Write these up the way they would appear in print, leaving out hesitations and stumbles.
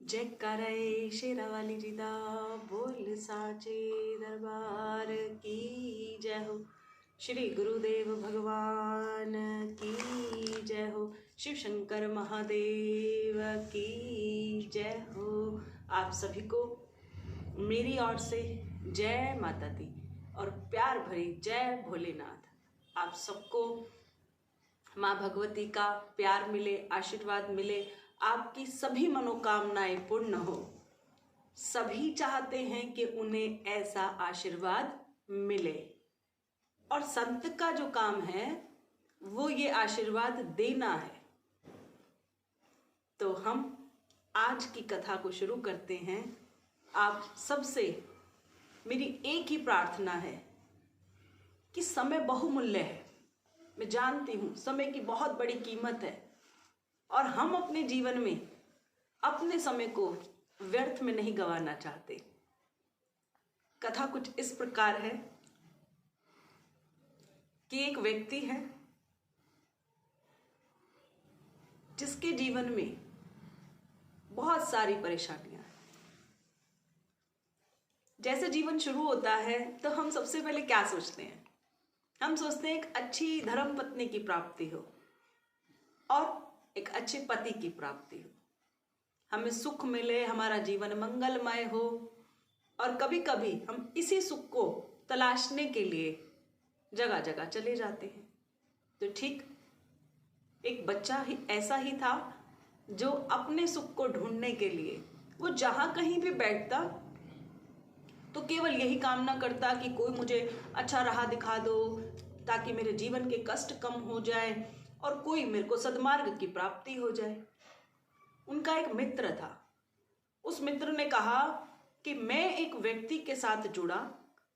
जय करे शेरावाली जी दा बोल साचे दरबार की जय हो। श्री गुरुदेव भगवान की जय हो। शिव शंकर महादेव की जय हो। आप सभी को मेरी ओर से जय माता दी और प्यार भरी जय भोलेनाथ। आप सबको माँ भगवती का प्यार मिले, आशीर्वाद मिले, आपकी सभी मनोकामनाएं पूर्ण हो। सभी चाहते हैं कि उन्हें ऐसा आशीर्वाद मिले और संत का जो काम है वो ये आशीर्वाद देना है। तो हम आज की कथा को शुरू करते हैं। आप सबसे मेरी एक ही प्रार्थना है कि समय बहुमूल्य है। मैं जानती हूँ समय की बहुत बड़ी कीमत है और हम अपने जीवन में अपने समय को व्यर्थ में नहीं गंवाना चाहते। कथा कुछ इस प्रकार है कि एक व्यक्ति है जिसके जीवन में बहुत सारी परेशानियां हैं। जैसे जीवन शुरू होता है तो हम सबसे पहले क्या सोचते हैं? हम सोचते हैं एक अच्छी धर्म पत्नी की प्राप्ति हो और एक अच्छे पति की प्राप्ति हो, हमें सुख मिले, हमारा जीवन मंगलमय हो। और कभी कभी हम इसी सुख को तलाशने के लिए जगह जगह चले जाते हैं। तो ठीक एक बच्चा ही ऐसा ही था जो अपने सुख को ढूंढने के लिए वो जहां कहीं भी बैठता तो केवल यही कामना करता कि कोई मुझे अच्छा राह दिखा दो ताकि मेरे जीवन के कष्ट कम हो जाए और कोई मेरे को सद्मार्ग की प्राप्ति हो जाए। उनका एक मित्र था। उस मित्र ने कहा कि मैं एक व्यक्ति के साथ जुड़ा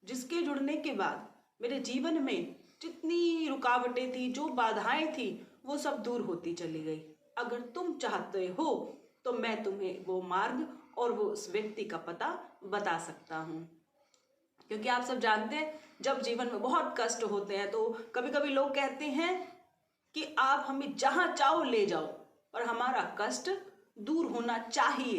जिसके जुड़ने के बाद मेरे जीवन में जितनी रुकावटें थी, जो बाधाएं थी, वो सब दूर होती चली गई। अगर तुम चाहते हो तो मैं तुम्हें वो मार्ग और वो उस व्यक्ति का पता बता सकता हूँ। क्योंकि आप सब जानते हैं जब जीवन में बहुत कष्ट होते हैं तो कभी कभी लोग कहते हैं कि आप हमें जहां चाहो ले जाओ, और हमारा कष्ट दूर होना चाहिए।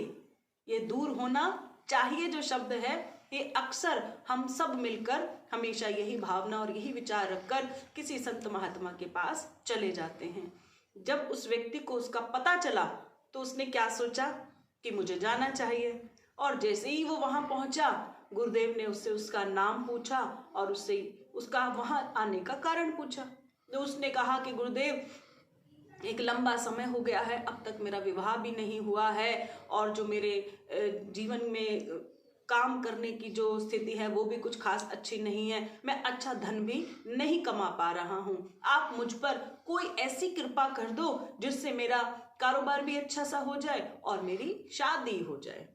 ये दूर होना चाहिए जो शब्द है, ये अक्सर हम सब मिलकर हमेशा यही भावना और यही विचार रखकर किसी संत महात्मा के पास चले जाते हैं। जब उस व्यक्ति को उसका पता चला तो उसने क्या सोचा कि मुझे जाना चाहिए। और जैसे ही वो वहां पहुंचा, गुरुदेव ने उससे उसका नाम पूछा और उससे उसका वहां आने का कारण पूछा। तो उसने कहा कि गुरुदेव, एक लंबा समय हो गया है, अब तक मेरा विवाह भी नहीं हुआ है और जो मेरे जीवन में काम करने की जो स्थिति है वो भी कुछ खास अच्छी नहीं है। मैं अच्छा धन भी नहीं कमा पा रहा हूँ। आप मुझ पर कोई ऐसी कृपा कर दो जिससे मेरा कारोबार भी अच्छा सा हो जाए और मेरी शादी हो जाए।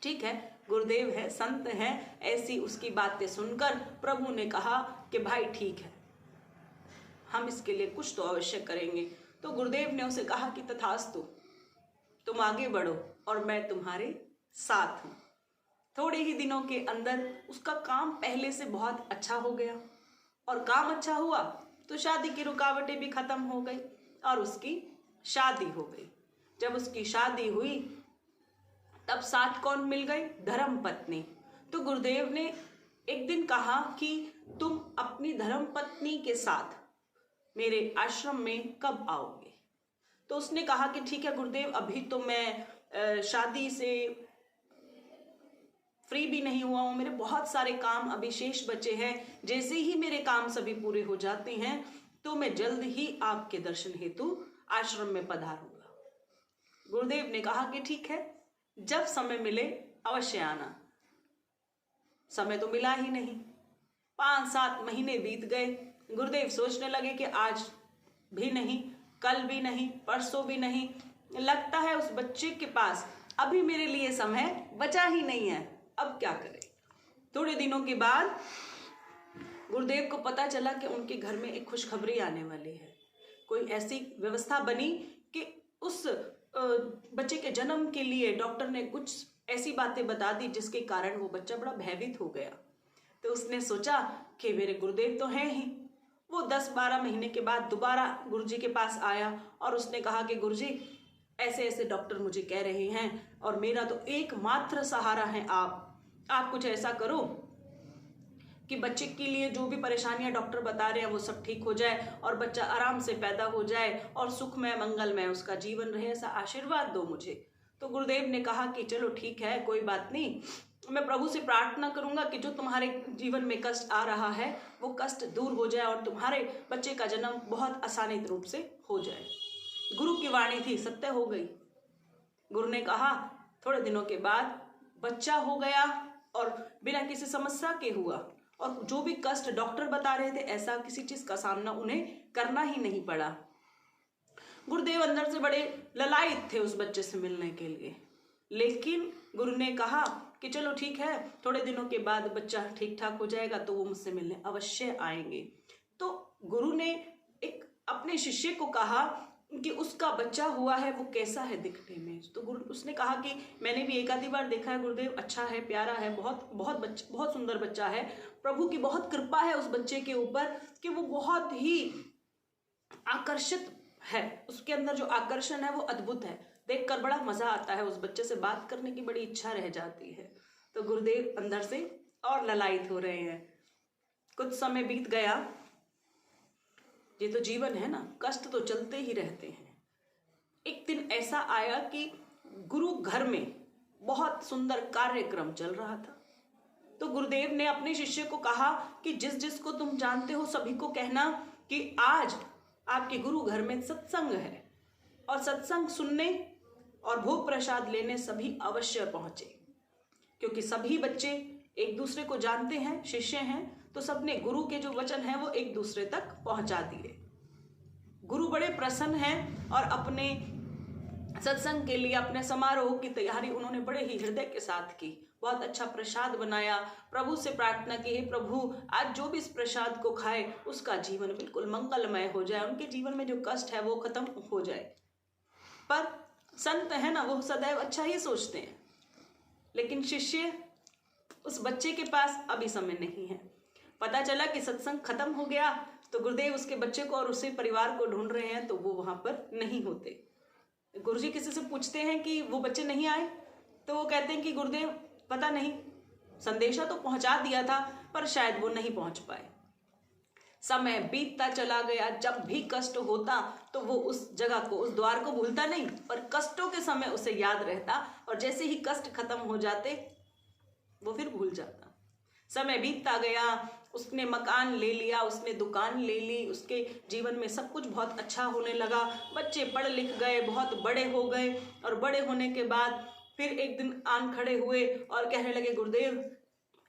ठीक है, गुरुदेव है, संत है, ऐसी उसकी बातें सुनकर प्रभु ने कहा कि भाई ठीक है, हम इसके लिए कुछ तो अवश्य करेंगे। तो गुरुदेव ने उसे कहा कि तथास्तु, तुम आगे बढ़ो और मैं तुम्हारे साथ हूं। थोड़े ही दिनों के अंदर उसका काम पहले से बहुत अच्छा हो गया और काम अच्छा हुआ तो शादी की रुकावटें भी खत्म हो गई और उसकी शादी हो गई। जब उसकी शादी हुई तब साथ कौन मिल गई? धर्म पत्नी। तो गुरुदेव ने एक दिन कहा कि तुम अपनी धर्म पत्नी के साथ मेरे आश्रम में कब आओगे? तो उसने कहा कि ठीक है गुरुदेव, अभी तो मैं शादी से फ्री भी नहीं हुआ हूं, मेरे बहुत सारे काम अभी शेष बचे हैं। जैसे ही मेरे काम सभी पूरे हो जाते हैं तो मैं जल्द ही आपके दर्शन हेतु आश्रम में पधारूंगा। गुरुदेव ने कहा कि ठीक है, जब समय मिले अवश्य आना। समय तो मिला ही नहीं। 5-7 महीने बीत गए। गुरुदेव सोचने लगे कि आज भी नहीं, कल भी नहीं, परसों भी नहीं। लगता है उस बच्चे के पास अभी मेरे लिए समय बचा ही नहीं है, अब क्या करें। थोड़े दिनों के बाद गुरुदेव को पता चला कि उनके घर में एक खुशखबरी आने वाली है। कोई ऐसी व्यवस्था बनी कि उस बच्चे के जन्म के लिए डॉक्टर ने कुछ ऐसी बातें बता दी जिसके कारण वो बच्चा बड़ा भयभीत हो गया। तो उसने सोचा कि मेरे गुरुदेव तो हैं ही। वो 10-12 महीने के बाद दोबारा गुरुजी के पास आया और उसने कहा कि गुरुजी, ऐसे ऐसे डॉक्टर मुझे कह रहे हैं और मेरा तो एकमात्र सहारा है आप कुछ ऐसा करो कि बच्चे के लिए जो भी परेशानियां डॉक्टर बता रहे हैं वो सब ठीक हो जाए और बच्चा आराम से पैदा हो जाए और सुखमय मंगलमय उसका जीवन रहे, ऐसा आशीर्वाद दो मुझे। तो गुरुदेव ने कहा कि चलो ठीक है, कोई बात नहीं, मैं प्रभु से प्रार्थना करूंगा कि जो तुम्हारे जीवन में कष्ट आ रहा है वो कष्ट दूर हो जाए और तुम्हारे बच्चे का जन्म बहुत आसानी रूप से हो जाए। गुरु की वाणी थी, सत्य हो गई। गुरु ने कहा थोड़े दिनों के बाद बच्चा हो गया और बिना किसी समस्या के हुआ और जो भी कष्ट डॉक्टर बता रहे थे ऐसा किसी चीज का सामना उन्हें करना ही नहीं पड़ा। गुरुदेव अंदर से बड़े ललायित थे उस बच्चे से मिलने के लिए, लेकिन गुरु ने कहा कि चलो ठीक है, थोड़े दिनों के बाद बच्चा ठीक ठाक हो जाएगा तो वो मुझसे मिलने अवश्य आएंगे। तो गुरु ने एक अपने शिष्य को कहा कि उसका बच्चा हुआ है वो कैसा है दिखने में। तो गुरु उसने कहा कि मैंने भी एक आधी बार देखा है गुरुदेव, अच्छा है, प्यारा है, बहुत सुंदर बच्चा है, प्रभु की बहुत कृपा है उस बच्चे के ऊपर कि वो बहुत ही आकर्षित है, उसके अंदर जो आकर्षण है वो अद्भुत है, देखकर बड़ा मजा आता है, उस बच्चे से बात करने की बड़ी इच्छा रह जाती है। तो गुरुदेव अंदर से और ललायित हो रहे हैं। कुछ समय बीत गया, ये तो जीवन है ना, कष्ट तो चलते ही रहते हैं। एक दिन ऐसा आया कि गुरु घर में बहुत सुंदर कार्यक्रम चल रहा था। तो गुरुदेव ने अपने शिष्य को कहा कि जिस जिसको तुम जानते हो सभी को कहना कि आज आपके गुरु घर में सत्संग है और सत्संग सुनने और भोग प्रसाद लेने सभी अवश्य पहुंचे, क्योंकि सभी बच्चे एक दूसरे को जानते हैं, शिष्य हैं, तो सबने गुरु के जो वचन हैं वो एक दूसरे तक पहुंचा दिए। गुरु बड़े प्रसन्न हैं और अपने सत्संग के लिए अपने समारोह की तैयारी उन्होंने बड़े ही हृदय के साथ की। बहुत अच्छा प्रसाद बनाया, प्रभु से प्रार्थना की, हे प्रभु आज जो भी इस प्रसाद को खाए उसका जीवन बिल्कुल मंगलमय हो जाए, उनके जीवन में जो कष्ट है वो खत्म हो जाए। पर संत है ना, वो सदैव अच्छा ही सोचते हैं, लेकिन शिष्य उस बच्चे के पास अभी समय नहीं है। पता चला कि सत्संग खत्म हो गया तो गुरुदेव उसके बच्चे को और उसके परिवार को ढूंढ रहे हैं, तो वो वहां पर नहीं होते। गुरुजी किसी से पूछते हैं कि वो बच्चे नहीं आए, तो वो कहते हैं कि गुरुदेव पता नहीं, संदेशा तो पहुंचा दिया था पर शायद वो नहीं पहुंच पाए। समय बीतता चला गया, जब भी कष्ट होता तो वो उस जगह को, उस द्वार को भूलता नहीं, पर कष्टों के समय उसे याद रहता और जैसे ही कष्ट खत्म हो जाते वो फिर भूल जाता। समय बीतता गया, उसने मकान ले लिया, उसने दुकान ले ली, उसके जीवन में सब कुछ बहुत अच्छा होने लगा, बच्चे पढ़ लिख गए, बहुत बड़े हो गए और बड़े होने के बाद फिर एक दिन आन खड़े हुए और कहने लगे गुरुदेव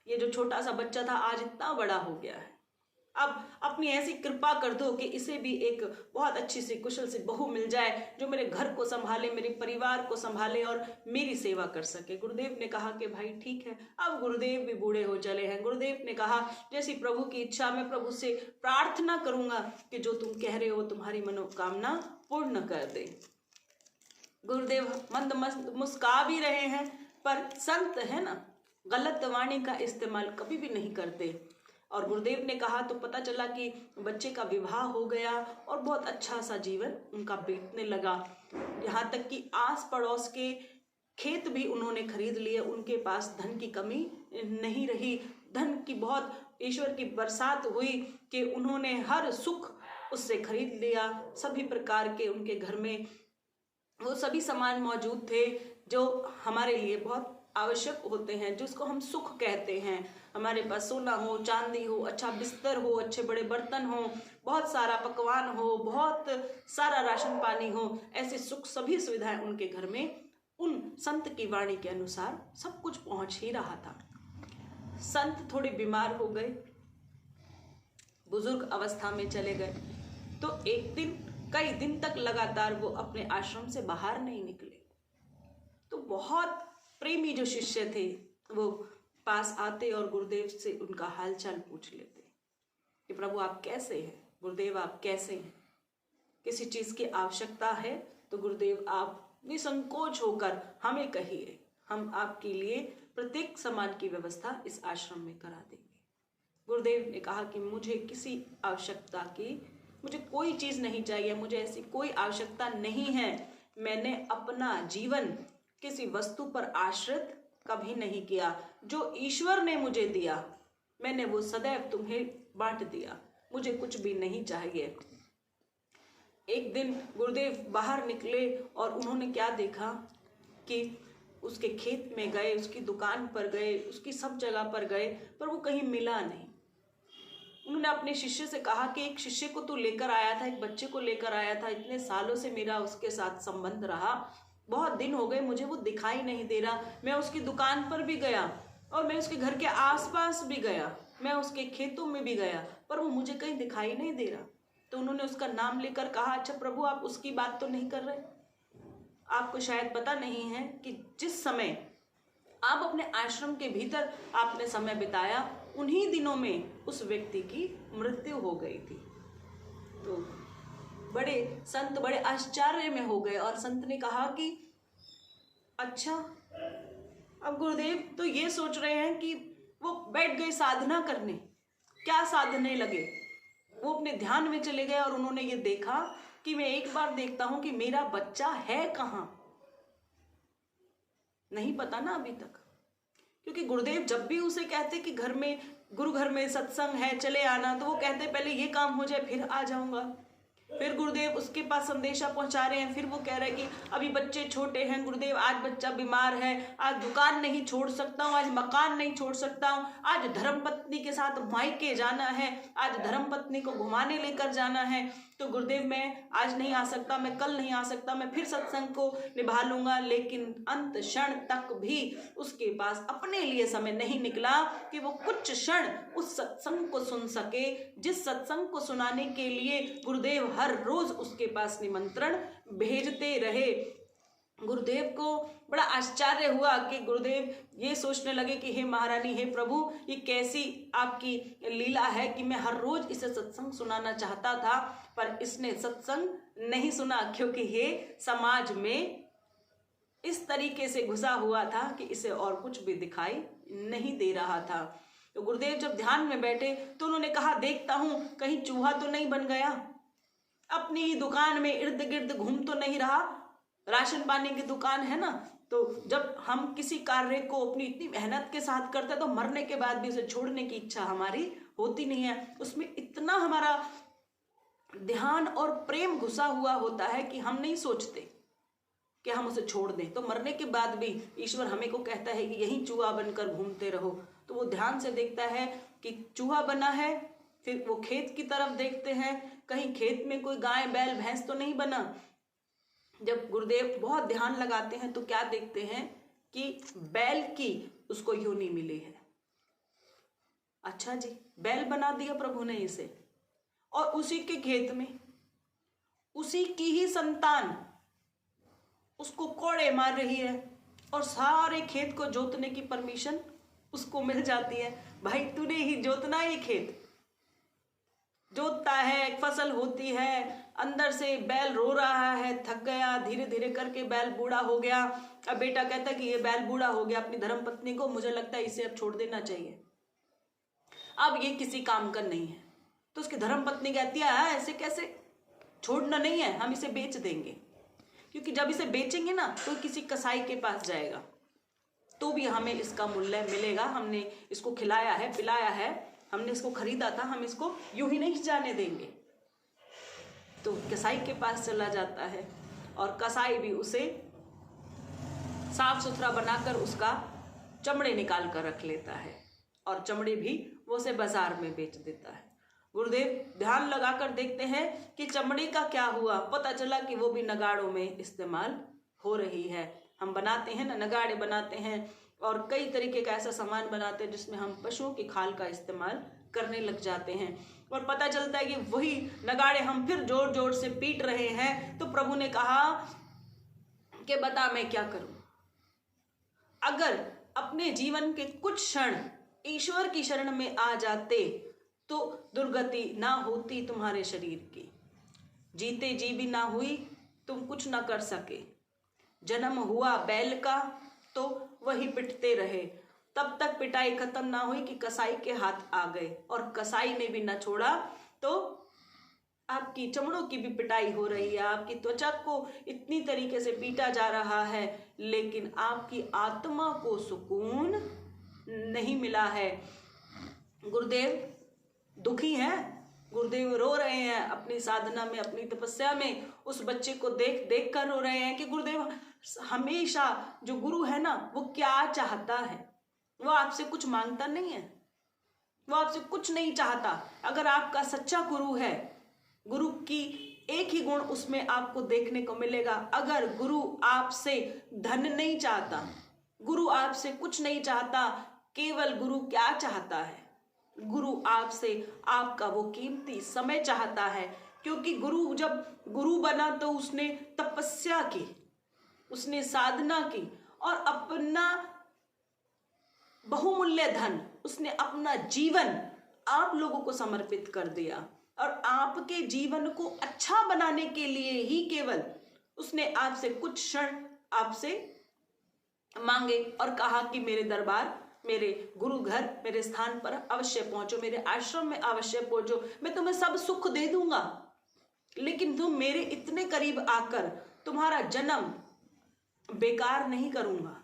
ये जो छोटा सा बच्चा था आज इतना बड़ा हो गया है, अब अपनी ऐसी कृपा कर दो कि इसे भी एक बहुत अच्छी सी कुशल सी बहू मिल जाए जो मेरे घर को संभाले, मेरे परिवार को संभाले और मेरी सेवा कर सके। गुरुदेव ने कहा कि भाई ठीक है। अब गुरुदेव भी बूढ़े हो चले हैं। गुरुदेव ने कहा जैसी प्रभु की इच्छा, मैं प्रभु से प्रार्थना करूंगा कि जो तुम कह रहे हो तुम्हारी मनोकामना पूर्ण कर दे। गुरुदेव मंद मस्त मुस्का भी रहे हैं, पर संत है ना, गलत वाणी का इस्तेमाल कभी भी नहीं करते। और गुरुदेव ने कहा तो पता चला कि बच्चे का विवाह हो गया और बहुत अच्छा सा जीवन उनका बीतने लगा। यहाँ तक कि आस पड़ोस के खेत भी उन्होंने खरीद लिए, उनके पास धन की कमी नहीं रही। धन की बहुत ईश्वर की बरसात हुई कि उन्होंने हर सुख उससे खरीद लिया। सभी प्रकार के उनके घर में वो सभी सामान मौजूद थे जो हमारे लिए बहुत आवश्यक होते हैं, जिसको हम सुख कहते हैं। हमारे पास सोना हो, चांदी हो, अच्छा बिस्तर हो, अच्छे बड़े बर्तन हो, बहुत सारा पकवान हो, बहुत सारा राशन पानी हो, ऐसे सुख सभी सुविधाएं उनके घर में उन संत की वाणी के अनुसार सब कुछ पहुंच ही रहा था। संत थोड़े बीमार हो गए, बुजुर्ग अवस्था में चले गए, तो एक दिन कई दिन तक लगातार वो अपने आश्रम से बाहर नहीं निकले। तो बहुत प्रेमी जो शिष्य थे वो पास आते और गुरुदेव से उनका हालचाल पूछ लेते कि प्रभु आप कैसे हैं, गुरुदेव आप कैसे हैं, किसी चीज की आवश्यकता है तो गुरुदेव आप निसंकोच होकर हमें कहिए, हम आपके लिए प्रत्येक सामान की व्यवस्था इस आश्रम में करा देंगे। गुरुदेव ने कहा कि मुझे किसी आवश्यकता की, मुझे कोई चीज नहीं चाहिए, मुझे ऐसी कोई आवश्यकता नहीं है। मैंने अपना जीवन किसी वस्तु पर आश्रित कभी नहीं किया। जो ईश्वर ने मुझे दिया मैंने वो सदैव तुम्हें बांट दिया। मुझे कुछ भी नहीं चाहिए। एक दिन गुरुदेव बाहर निकले और उन्होंने क्या देखा कि उसके खेत में गए, उसकी दुकान पर गए, उसकी सब जगह पर गए, पर वो कहीं मिला नहीं। उन्होंने अपने शिष्य से कहा कि एक शिष्य को तू लेकर आया था, एक बच्चे को लेकर आया था, इतने सालों से मेरा उसके साथ संबंध रहा, बहुत दिन हो गए, मुझे वो दिखाई नहीं दे रहा। मैं उसकी दुकान पर भी गया और मैं उसके घर के आसपास भी गया, मैं उसके खेतों में भी गया, पर वो मुझे कहीं दिखाई नहीं दे रहा। तो उन्होंने उसका नाम लेकर कहा, अच्छा प्रभु आप उसकी बात तो नहीं कर रहे? आपको शायद पता नहीं है कि जिस समय आप अपने आश्रम के भीतर आपने समय बिताया, उन्हीं दिनों में उस व्यक्ति की मृत्यु हो गई थी। तो बड़े संत बड़े आश्चर्य में हो गए और संत ने कहा कि अच्छा, अब गुरुदेव तो ये सोच रहे हैं कि वो बैठ गए साधना करने। क्या साधने लगे? वो अपने ध्यान में चले गए और उन्होंने ये देखा कि मैं एक बार देखता हूं कि मेरा बच्चा है कहां। नहीं पता ना अभी तक, क्योंकि गुरुदेव जब भी उसे कहते कि घर में गुरु घर में सत्संग है चले आना, तो वो कहते पहले ये काम हो जाए फिर आ जाऊंगा। फिर गुरुदेव उसके पास संदेशा पहुंचा रहे हैं, फिर वो कह रहे हैं कि अभी बच्चे छोटे हैं गुरुदेव, आज बच्चा बीमार है, आज दुकान नहीं छोड़ सकता हूँ, आज मकान नहीं छोड़ सकता हूँ, आज धर्मपत्नी के साथ मायके जाना है, आज धर्मपत्नी को घुमाने लेकर जाना है, तो गुरुदेव मैं आज नहीं आ सकता, मैं कल नहीं आ सकता, मैं फिर सत्संग को निभा लूंगा। लेकिन अंत क्षण तक भी उसके पास अपने लिए समय नहीं निकला कि वो कुछ क्षण उस सत्संग को सुन सके, जिस सत्संग को सुनाने के लिए गुरुदेव हर रोज उसके पास निमंत्रण भेजते रहे। गुरुदेव को बड़ा आश्चर्य हुआ कि गुरुदेव ये सोचने लगे कि हे महारानी, हे प्रभु, ये कैसी आपकी लीला है कि मैं हर रोज इसे सत्संग सुनाना चाहता था, पर इसने सत्संग नहीं सुना, क्योंकि ये समाज में इस तरीके से घुसा हुआ था कि इसे और कुछ भी दिखाई नहीं दे रहा था। तो गुरुदेव जब ध्यान में बैठे तो उन्होंने कहा, देखता हूं कहीं चूहा तो नहीं बन गया, अपनी ही दुकान में इर्द गिर्द घूम तो नहीं रहा। राशन पानी की दुकान है ना, तो जब हम किसी कार्य को अपनी इतनी मेहनत के साथ करते हैं तो मरने के बाद भी उसे छोड़ने की इच्छा हमारी होती नहीं है। उसमें इतना हमारा ध्यान और प्रेम घुसा हुआ होता है कि हम नहीं सोचते कि हम उसे छोड़ दें। तो मरने के बाद भी ईश्वर हमें को कहता है कि यही चूहा बनकर घूमते रहो। तो वो ध्यान से देखता है कि चूहा बना है, फिर वो खेत की तरफ देखते हैं, कहीं खेत में कोई गाय बैल भैंस तो नहीं बना। जब गुरुदेव बहुत ध्यान लगाते हैं तो क्या देखते हैं कि बैल की उसको योनि मिली है। अच्छा जी, बैल बना दिया प्रभु ने इसे, और उसी के खेत में उसी की ही संतान उसको कोड़े मार रही है और सारे खेत को जोतने की परमिशन उसको मिल जाती है। भाई तूने ही जोतना, ये खेत जोतता है, फसल होती है, अंदर से बैल रो रहा है, थक गया, धीरे धीरे करके बैल बूढ़ा हो गया। अब बेटा कहता है कि ये बैल बूढ़ा हो गया, अपनी धर्मपत्नी को मुझे लगता है इसे अब छोड़ देना चाहिए, अब ये किसी काम का नहीं है। तो उसकी धर्मपत्नी कहती है ऐसे कैसे, छोड़ना नहीं है, हम इसे बेच देंगे, क्योंकि जब इसे बेचेंगे ना तो किसी कसाई के पास जाएगा तो भी हमें इसका मूल्य मिलेगा। हमने इसको खिलाया है, पिलाया है, हमने इसको खरीदा था, हम इसको यूं ही नहीं जाने देंगे। तो कसाई के पास चला जाता है और कसाई भी उसे साफ सुथरा बनाकर उसका चमड़े निकाल कर रख लेता है और चमड़े भी वो उसे बाजार में बेच देता है। गुरुदेव ध्यान लगाकर देखते हैं कि चमड़े का क्या हुआ। पता चला कि वो भी नगाड़ों में इस्तेमाल हो रही है। हम बनाते हैं ना, नगाड़े बनाते हैं और कई तरीके का ऐसा सामान बनाते हैं जिसमें हम पशुओं की खाल का इस्तेमाल करने लग जाते हैं, और पता चलता है कि वही नगाड़े हम फिर जोर जोर से पीट रहे हैं। तो प्रभु ने कहा कि बता मैं क्या करूं। अगर अपने जीवन के कुछ क्षण ईश्वर की शरण में आ जाते तो दुर्गति ना होती तुम्हारे शरीर की, जीते जी भी ना हुई, तुम कुछ ना कर सके। जन्म हुआ बैल का तो वही पिटते रहे, तब तक पिटाई खत्म ना हुई कि कसाई के हाथ आ गए, और कसाई ने भी ना छोड़ा तो आपकी चमड़ों की भी पिटाई हो रही है, आपकी त्वचा को इतनी तरीके से पीटा जा रहा है, लेकिन आपकी आत्मा को सुकून नहीं मिला है। गुरुदेव दुखी हैं, गुरुदेव रो रहे हैं अपनी साधना में, अपनी तपस्या में। उस बच्चे को देख देख कर रो रहे हैं कि गुरुदेव हमेशा जो गुरु है ना, वो क्या चाहता है? वो आपसे कुछ मांगता नहीं है, वो आपसे कुछ नहीं चाहता। अगर आपका सच्चा गुरु है, गुरु की एक ही गुण उसमें आपको देखने को मिलेगा। अगर गुरु आपसे धन नहीं चाहता, गुरु आपसे कुछ नहीं चाहता, केवल गुरु क्या चाहता है? गुरु आपसे आपका वो कीमती समय चाहता है। क्योंकि गुरु जब गुरु बना तो उसने तपस्या की, उसने साधना की और अपना बहुमूल्य धन, उसने अपना जीवन आप लोगों को समर्पित कर दिया। और आपके जीवन को अच्छा बनाने के लिए ही केवल उसने आपसे कुछ क्षण आपसे मांगे और कहा कि मेरे दरबार, मेरे गुरु घर, मेरे स्थान पर अवश्य पहुंचो, मेरे आश्रम में अवश्य पहुंचो, मैं तुम्हें सब सुख दे दूंगा, लेकिन तुम मेरे इतने करीब आकर तुम्हारा जन्म बेकार नहीं करूंगा,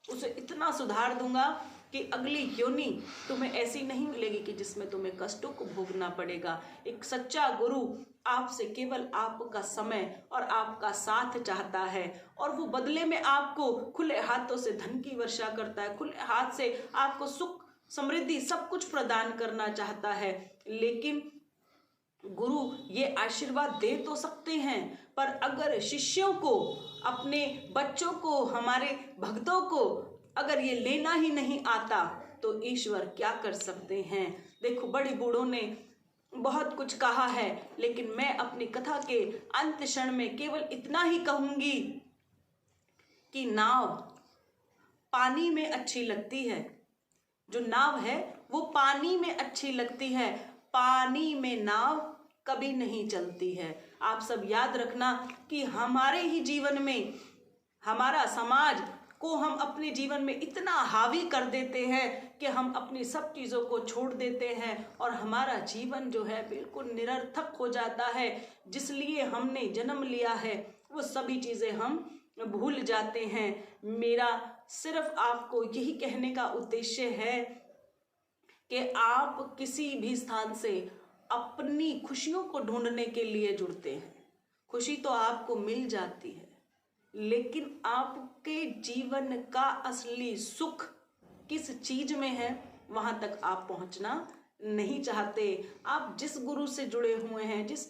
उसे इतना सुधार दूंगा कि अगली योनि तुम्हें ऐसी नहीं मिलेगी कि जिसमें तुम्हें कष्टों को भोगना पड़ेगा। एक सच्चा गुरु आपसे केवल आपका समय और आपका साथ चाहता है, और वो बदले में आपको खुले हाथों से धन की वर्षा करता है, खुले हाथ से आपको सुख समृद्धि सब कुछ प्रदान करना चाहता है। लेकिन गुरु ये आशीर्वाद दे तो सकते हैं, पर अगर शिष्यों को, अपने बच्चों को, हमारे भक्तों को अगर ये लेना ही नहीं आता तो ईश्वर क्या कर सकते हैं। देखो, बड़े बूढ़ों ने बहुत कुछ कहा है, लेकिन मैं अपनी कथा के अंत क्षण में केवल इतना ही कहूंगी कि नाव पानी में अच्छी लगती है, जो नाव है वो पानी में अच्छी लगती है, पानी में नाव कभी नहीं चलती है। आप सब याद रखना कि हमारे ही जीवन में, हमारा समाज को हम अपने जीवन में इतना हावी कर देते हैं कि हम अपनी सब चीज़ों को छोड़ देते हैं और हमारा जीवन जो है बिल्कुल निरर्थक हो जाता है। जिस लिए हमने जन्म लिया है वो सभी चीज़ें हम भूल जाते हैं। मेरा सिर्फ आपको यही कहने का उद्देश्य है कि आप किसी भी स्थान से अपनी खुशियों को ढूंढने के लिए जुड़ते हैं। खुशी तो आपको मिल जाती है, लेकिन आपके जीवन का असली सुख किस चीज में है, वहां तक आप पहुंचना नहीं चाहते। आप जिस गुरु से जुड़े हुए हैं, जिस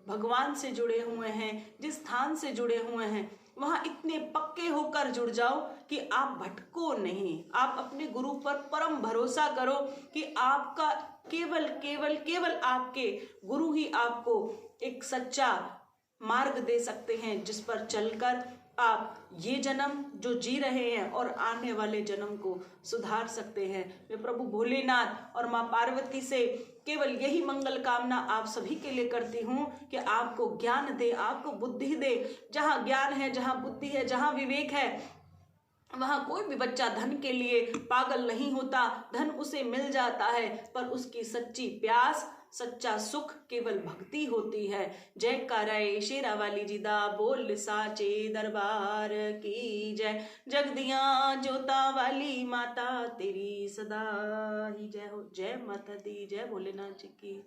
भगवान से जुड़े हुए हैं, जिस स्थान से जुड़े हुए हैं, वहां इतने पक्के होकर जुड़ जाओ कि आप भटको नहीं। आप अपने गुरु पर परम भरोसा करो कि आपका केवल केवल केवल आपके गुरु ही आपको एक सच्चा मार्ग दे सकते हैं, जिस पर चलकर आप ये जन्म जो जी रहे हैं और आने वाले जन्म को सुधार सकते हैं। मैं प्रभु भोलेनाथ और माँ पार्वती से केवल यही मंगल कामना आप सभी के लिए करती हूँ कि आपको ज्ञान दे, आपको बुद्धि दे। जहाँ ज्ञान है, जहाँ बुद्धि है, जहाँ विवेक है, वहाँ कोई भी बच्चा धन के लिए पागल नहीं होता। धन उसे मिल जाता है, पर उसकी सच्ची प्यास, सच्चा सुख केवल भक्ति होती है। जय कराए शेरा वाली जी दा बोल साचे दरबार की जय। जगदिया जोता वाली माता तेरी सदा ही जय हो। जय माता दी, जय भोलेनाथ जी की।